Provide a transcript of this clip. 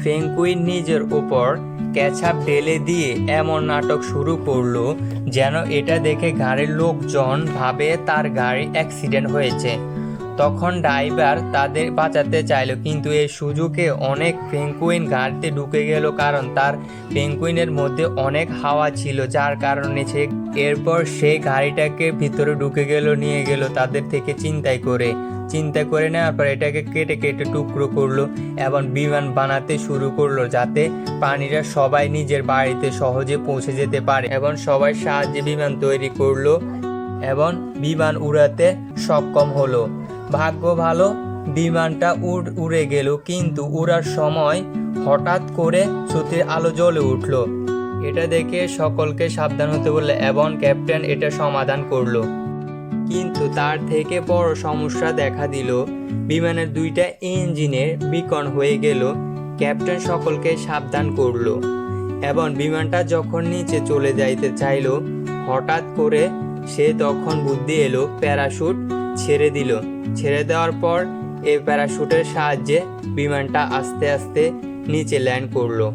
Penguin নিজের উপর ketchup ঢেলে দিয়ে এমন নাটক শুরু করলো যেন এটা দেখে গাড়ির লোকজন ভাবে তার গাড়ি অ্যাক্সিডেন্ট হয়েছে। তখন ড্রাইভার তাদের বাঁচাতে চাইলো, কিন্তু এই সুযোগে অনেক পেঙ্গুইন গাড়িতে ঢুকে গেল, কারণ তার পেঙ্গুইনের মধ্যে অনেক হাওয়া ছিল, যার কারণে এরপর সে গাড়িটাকে ভিতরে ঢুকে গেল, নিয়ে গেল তাদের থেকে চিন্তা করে নেওয়ার পর এটাকে কেটে কেটে টুকরো করলো এবং বিমান বানাতে শুরু করলো, যাতে প্রাণীরা সবাই নিজের বাড়িতে সহজে পৌঁছে যেতে পারে। এবং সবাই সাহায্যে বিমান তৈরি করলো এবং বিমান উড়াতে সক্ষম হলো। ভাগ্য ভালো, বিমানটা উড়ে গেল, কিন্তু উড়ার সময় হঠাৎ করে ছুটির আলো জ্বলে উঠলো। এটা দেখে সকলকে সাবধান হতে বললো এবং ক্যাপ্টেন এটা সমাধান করলো। কিন্তু তার থেকে বড় সমস্যা দেখা দিল, বিমানের দুইটা ইঞ্জিনের বিকন হয়ে গেল। ক্যাপ্টেন সকলকে সাবধান করলো এবং বিমানটা যখন নিচে চলে যাইতে চাইলো, হঠাৎ করে সে তখন বুদ্ধি এলো, প্যারাশুট ছেড়ে দেওয়ার পর এই প্যারাশুটের সাহায্যে বিমানটা আস্তে আস্তে নিচে ল্যান্ড করলো।